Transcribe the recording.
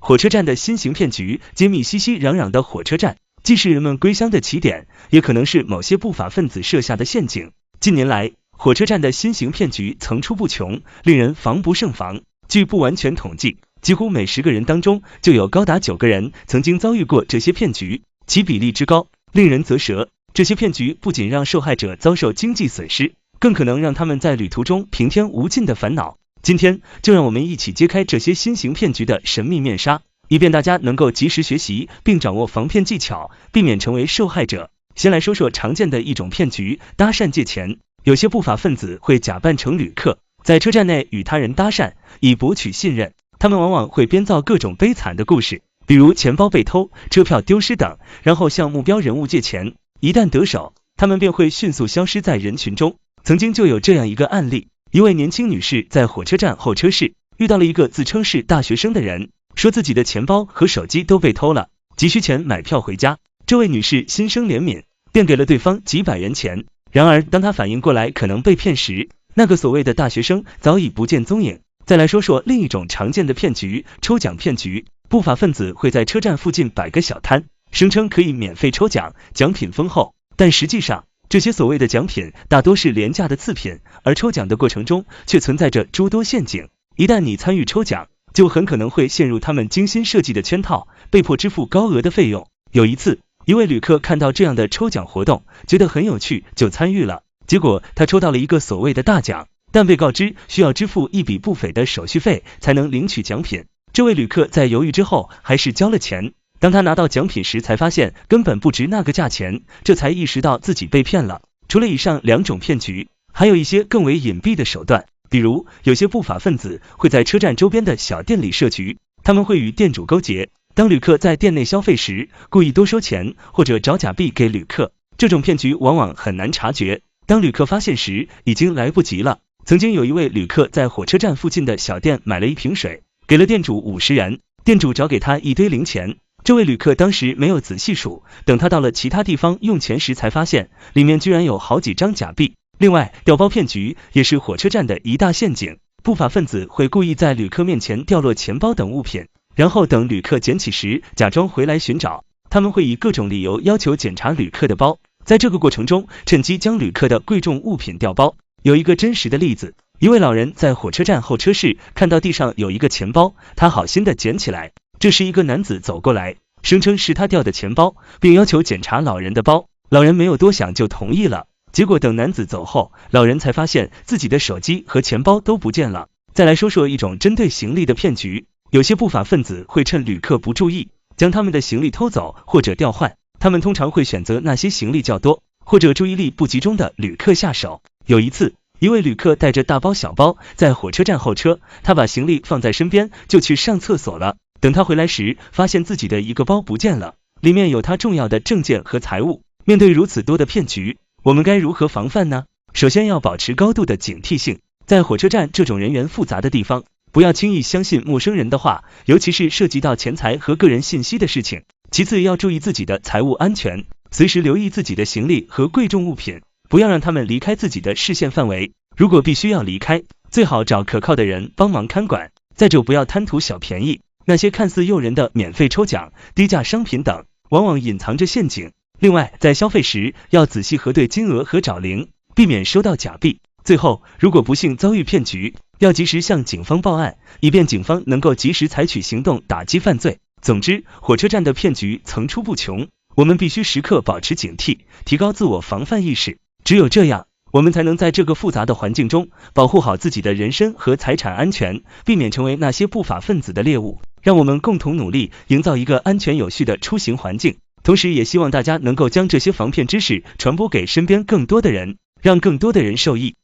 火车站的新型骗局，揭秘熙熙攘攘的火车站，既是人们归乡的起点，也可能是某些不法分子设下的陷阱。近年来，火车站的新型骗局层出不穷，令人防不胜防。据不完全统计，几乎每10个人当中就有高达9个人曾经遭遇过这些骗局，其比例之高，令人啧舌。这些骗局不仅让受害者遭受经济损失，更可能让他们在旅途中平添无尽的烦恼。今天就让我们一起揭开这些新型骗局的神秘面纱，以便大家能够及时学习并掌握防骗技巧，避免成为受害者。先来说说常见的一种骗局，搭讪借钱。有些不法分子会假扮成旅客，在车站内与他人搭讪，以博取信任。他们往往会编造各种悲惨的故事，比如钱包被偷、车票丢失等，然后向目标人物借钱。一旦得手，他们便会迅速消失在人群中。曾经就有这样一个案例，一位年轻女士在火车站候车室遇到了一个自称是大学生的人，说自己的钱包和手机都被偷了，急需钱买票回家。这位女士心生怜悯，便给了对方几百元钱。然而当她反应过来可能被骗时，那个所谓的大学生早已不见踪影。再来说说另一种常见的骗局，抽奖骗局。不法分子会在车站附近摆个小摊，声称可以免费抽奖，奖品丰厚，但实际上这些所谓的奖品大多是廉价的次品，而抽奖的过程中却存在着诸多陷阱。一旦你参与抽奖，就很可能会陷入他们精心设计的圈套，被迫支付高额的费用。有一次，一位旅客看到这样的抽奖活动，觉得很有趣，就参与了。结果他抽到了一个所谓的大奖，但被告知需要支付一笔不菲的手续费才能领取奖品。这位旅客在犹豫之后还是交了钱。当他拿到奖品时才发现根本不值那个价钱，这才意识到自己被骗了。除了以上2种骗局，还有一些更为隐蔽的手段，比如有些不法分子会在车站周边的小店里设局，他们会与店主勾结，当旅客在店内消费时，故意多收钱或者找假币给旅客。这种骗局往往很难察觉，当旅客发现时已经来不及了。曾经有一位旅客在火车站附近的小店买了一瓶水，给了店主50元，店主找给他一堆零钱。这位旅客当时没有仔细数，等他到了其他地方用钱时才发现里面居然有好几张假币。另外，调包骗局也是火车站的一大陷阱，不法分子会故意在旅客面前掉落钱包等物品，然后等旅客捡起时假装回来寻找。他们会以各种理由要求检查旅客的包，在这个过程中趁机将旅客的贵重物品调包。有一个真实的例子，一位老人在火车站候车室看到地上有一个钱包，他好心的捡起来。这时一个男子走过来，声称是他掉的钱包，并要求检查老人的包。老人没有多想就同意了。结果等男子走后，老人才发现自己的手机和钱包都不见了。再来说说一种针对行李的骗局，有些不法分子会趁旅客不注意，将他们的行李偷走或者调换。他们通常会选择那些行李较多或者注意力不集中的旅客下手。有一次，一位旅客带着大包小包在火车站候车，他把行李放在身边就去上厕所了。等他回来时，发现自己的一个包不见了，里面有他重要的证件和财物。面对如此多的骗局，我们该如何防范呢？首先要保持高度的警惕性，在火车站这种人员复杂的地方，不要轻易相信陌生人的话，尤其是涉及到钱财和个人信息的事情。其次要注意自己的财务安全，随时留意自己的行李和贵重物品，不要让他们离开自己的视线范围。如果必须要离开，最好找可靠的人帮忙看管。再者不要贪图小便宜，那些看似诱人的免费抽奖、低价商品等，往往隐藏着陷阱。另外，在消费时要仔细核对金额和找零，避免收到假币。最后，如果不幸遭遇骗局，要及时向警方报案，以便警方能够及时采取行动打击犯罪。总之，火车站的骗局层出不穷，我们必须时刻保持警惕，提高自我防范意识。只有这样，我们才能在这个复杂的环境中保护好自己的人身和财产安全，避免成为那些不法分子的猎物。让我们共同努力，营造一个安全有序的出行环境。同时也希望大家能够将这些防骗知识传播给身边更多的人，让更多的人受益。